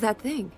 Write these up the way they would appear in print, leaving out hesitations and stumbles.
that thing?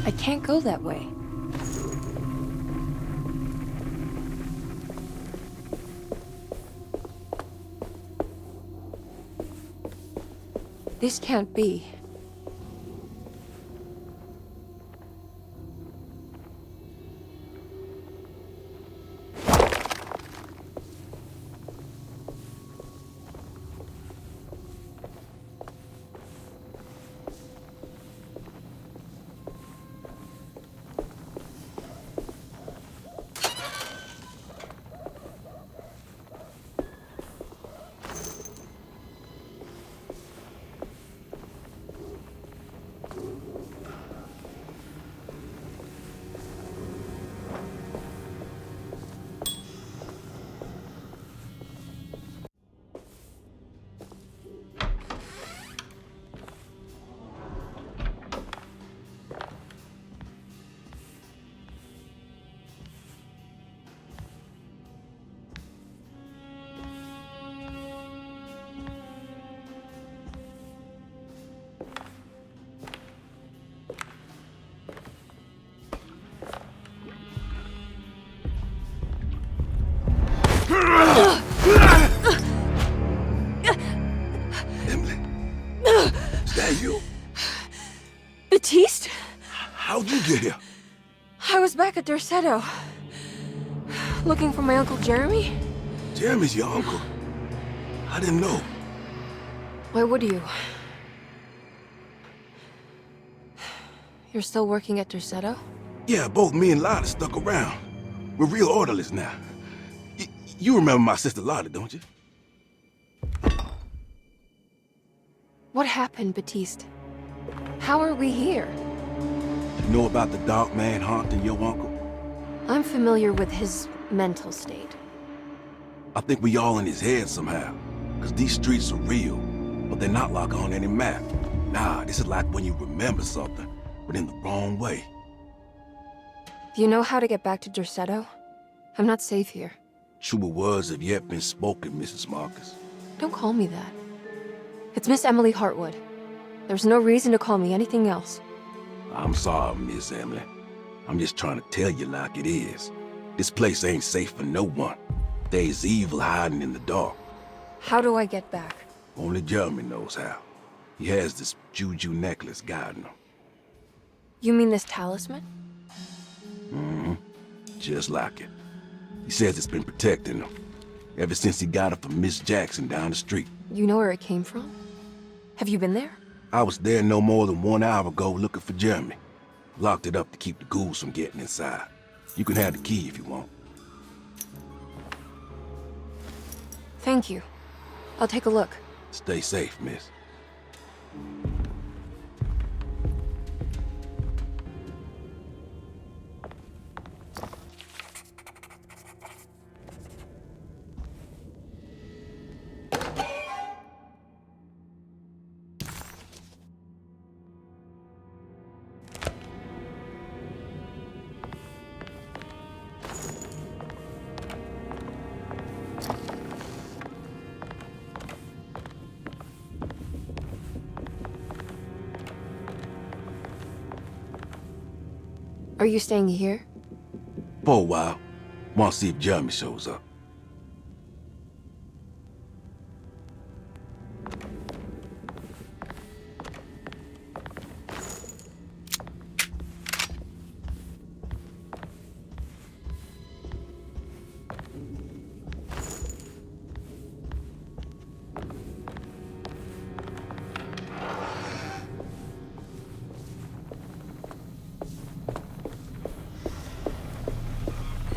I can't go that way. This can't be. Emily, is that you? Baptiste? How'd you get here? I was back at Dorsetto. Looking for my Uncle Jeremy? Jeremy's your uncle. I didn't know. Why would you? You're still working at Dorsetto? Yeah, both me and Lotta stuck around. We're real orderlies now. You remember my sister Lotta, don't you? What happened, Baptiste? How are we here? You know about the dark man haunting your uncle? I'm familiar with his mental state. I think we all in his head somehow. Cause these streets are real, but they're not like on any map. Nah, this is like when you remember something, but in the wrong way. Do you know how to get back to Dorsetto? I'm not safe here. Truer words have yet been spoken, Mrs. Marcus. Don't call me that. It's Miss Emily Hartwood. There's no reason to call me anything else. I'm sorry, Miss Emily. I'm just trying to tell you like it is. This place ain't safe for no one. There's evil hiding in the dark. How do I get back? Only Jeremy knows how. He has this juju necklace guiding him. You mean this talisman? Mm-hmm. Just like it. He says it's been protecting him ever since he got it from Miss Jackson down the street. You know where it came from? Have you been there? I was there no more than 1 hour ago looking for Jeremy. Locked it up to keep the ghouls from getting inside. You can have the key if you want. Thank you. I'll take a look. Stay safe, miss. Are you staying here? For a while. Want to see if Jeremy shows up.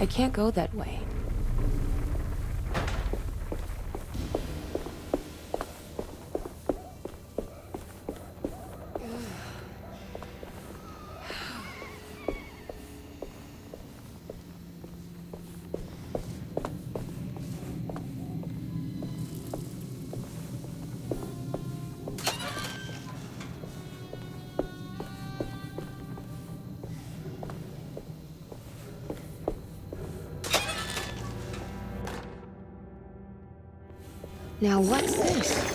I can't go that way. Now what's this?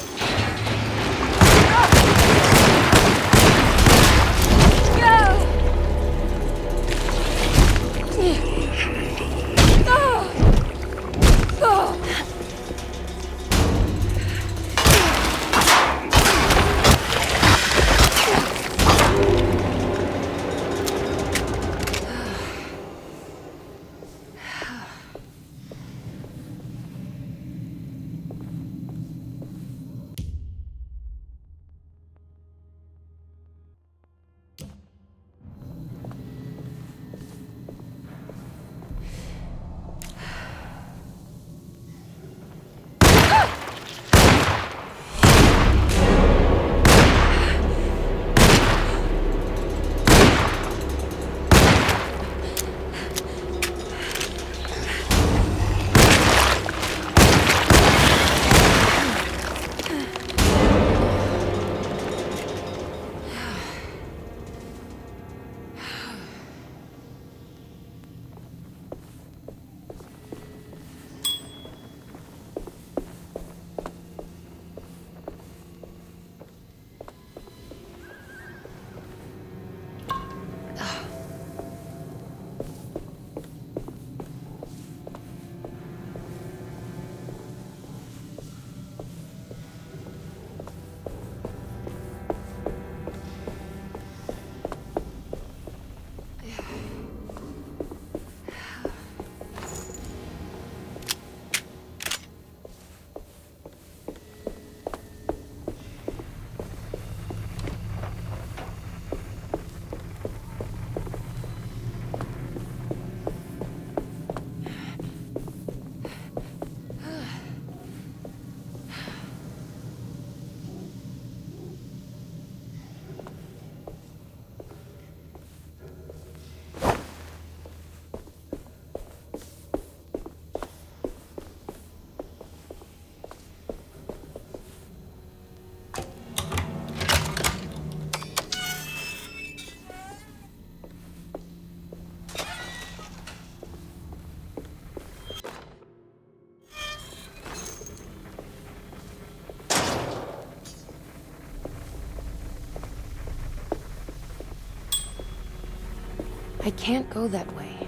I can't go that way.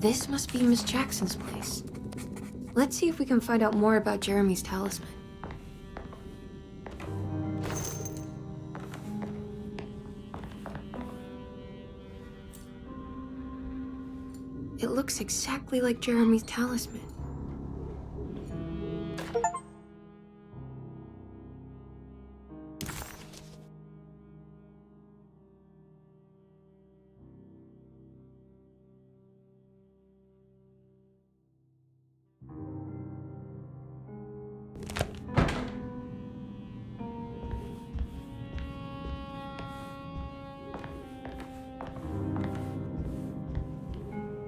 This must be Miss Jackson's place. Let's see if we can find out more about Jeremy's talisman. It looks exactly like Jeremy's talisman.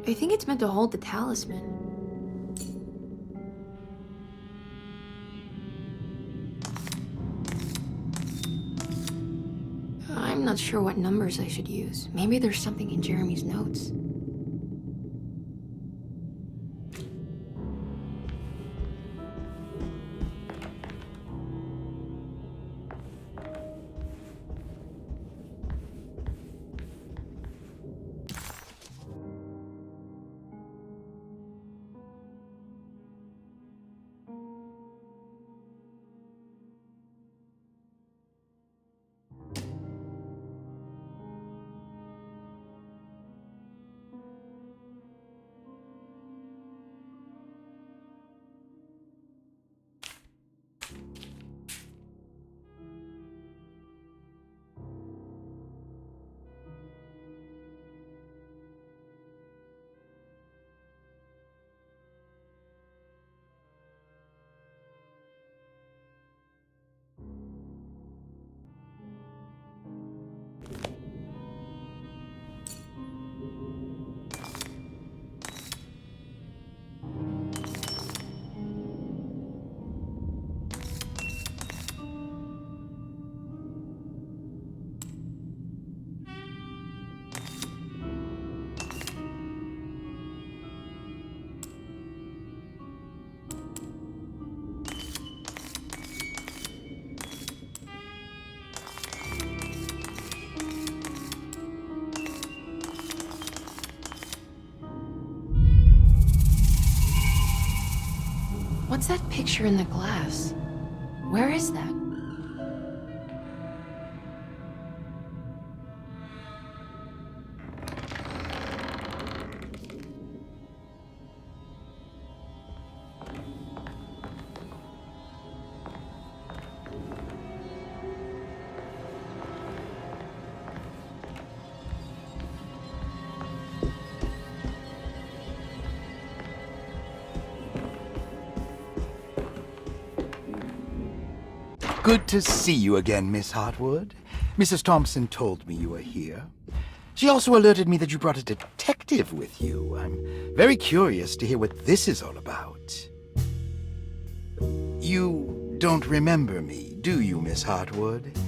I think it's meant to hold the talisman. I'm not sure what numbers I should use. Maybe there's something in Jeremy's notes. What's that picture in the glass? Where is that? Good to see you again, Miss Hartwood. Mrs. Thompson told me you were here. She also alerted me that you brought a detective with you. I'm very curious to hear what this is all about. You don't remember me, do you, Miss Hartwood?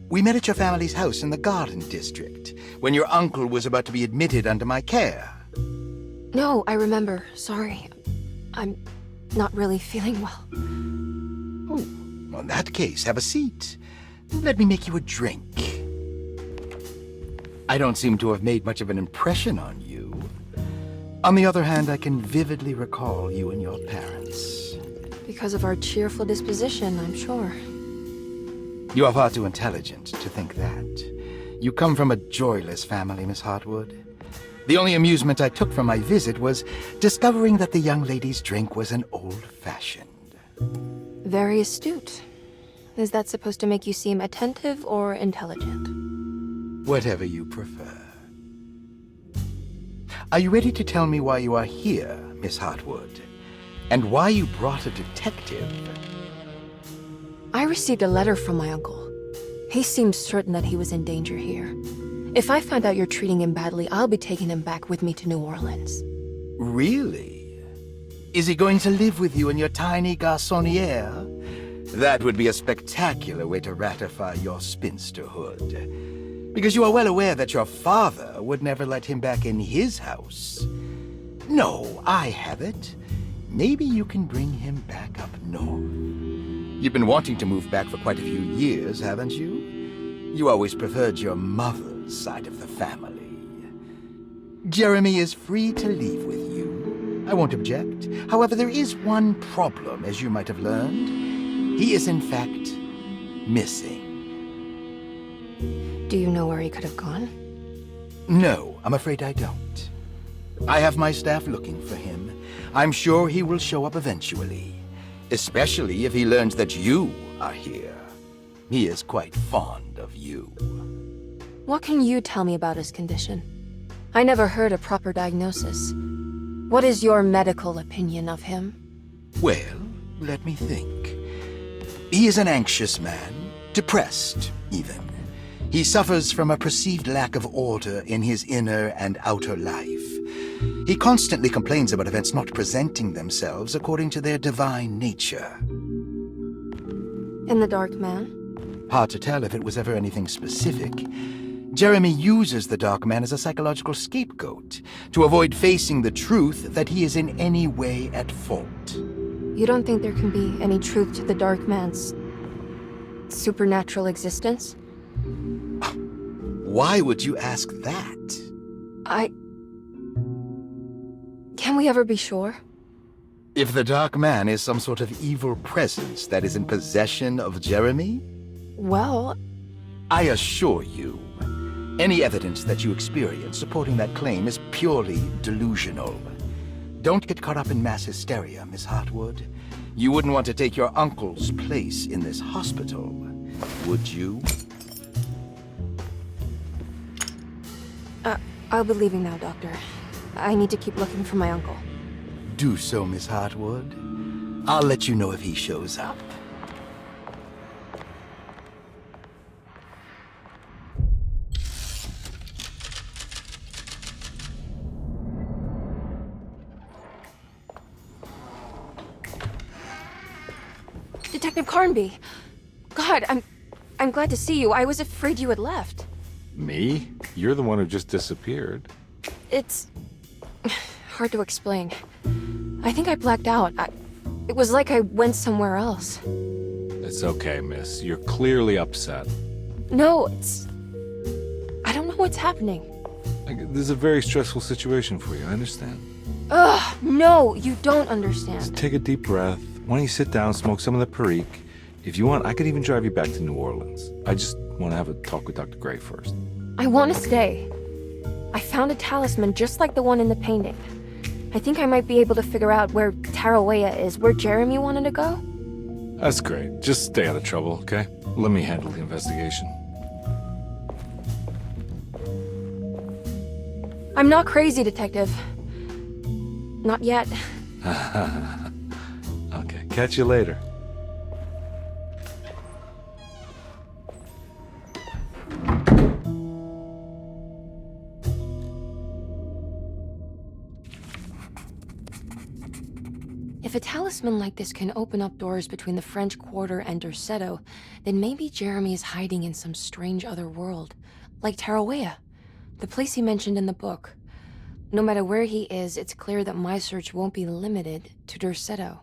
We met at your family's house in the Garden District, when your uncle was about to be admitted under my care. No, I remember. Sorry. I'm not really feeling well. Oh, well, in that case, have a seat. Let me make you a drink. I don't seem to have made much of an impression on you. On the other hand, I can vividly recall you and your parents. Because of our cheerful disposition, I'm sure. You are far too intelligent to think that. You come from a joyless family, Miss Hartwood. The only amusement I took from my visit was discovering that the young lady's drink was an old-fashioned. Very astute. Is that supposed to make you seem attentive or intelligent? Whatever you prefer. Are you ready to tell me why you are here, Miss Hartwood? And why you brought a detective? I received a letter from my uncle. He seems certain that he was in danger here. If I find out you're treating him badly, I'll be taking him back with me to New Orleans. Really? Is he going to live with you in your tiny garçonniere? That would be a spectacular way to ratify your spinsterhood. Because you are well aware that your father would never let him back in his house. No, I have it. Maybe you can bring him back up north. You've been wanting to move back for quite a few years, haven't you? You always preferred your mother's side of the family. Jeremy is free to leave with you. I won't object. However, there is one problem, as you might have learned. He is, in fact, missing. Do you know where he could have gone? No, I'm afraid I don't. I have my staff looking for him. I'm sure he will show up eventually. Especially if he learns that you are here. He is quite fond of you. What can you tell me about his condition? I never heard a proper diagnosis. What is your medical opinion of him? Well, let me think. He is an anxious man, depressed, even. He suffers from a perceived lack of order in his inner and outer life. He constantly complains about events not presenting themselves according to their divine nature. And the Dark Man? Hard to tell if it was ever anything specific. Jeremy uses the Dark Man as a psychological scapegoat to avoid facing the truth that he is in any way at fault. You don't think there can be any truth to the Dark Man's supernatural existence? Why would you ask that? Can we ever be sure? If the Dark Man is some sort of evil presence that is in possession of Jeremy? Well, I assure you, any evidence that you experience supporting that claim is purely delusional. Don't get caught up in mass hysteria, Miss Hartwood. You wouldn't want to take your uncle's place in this hospital, would you? I'll be leaving now, Doctor. I need to keep looking for my uncle. Do so, Miss Hartwood. I'll let you know if he shows up. Detective Carnby! God, I'm glad to see you. I was afraid you had left. Me? You're the one who just disappeared. It's hard to explain. I think I blacked out. It was like I went somewhere else. It's okay, miss. You're clearly upset. No, I don't know what's happening. This is a very stressful situation for you, I understand. Ugh, no, you don't Just understand. take a deep breath. Why don't you sit down, smoke some of the Perique? If you want, I could even drive you back to New Orleans. I just want to have a talk with Dr. Gray first. I want to stay. I found a talisman just like the one in the painting. I think I might be able to figure out where Tarawea is, where Jeremy wanted to go. That's great. Just stay out of trouble, okay? Let me handle the investigation. I'm not crazy, Detective. Not yet. Okay, catch you later. If a talisman like this can open up doors between the French Quarter and Derceto, then maybe Jeremy is hiding in some strange other world, like Tarawea, the place he mentioned in the book. No matter where he is, it's clear that my search won't be limited to Derceto.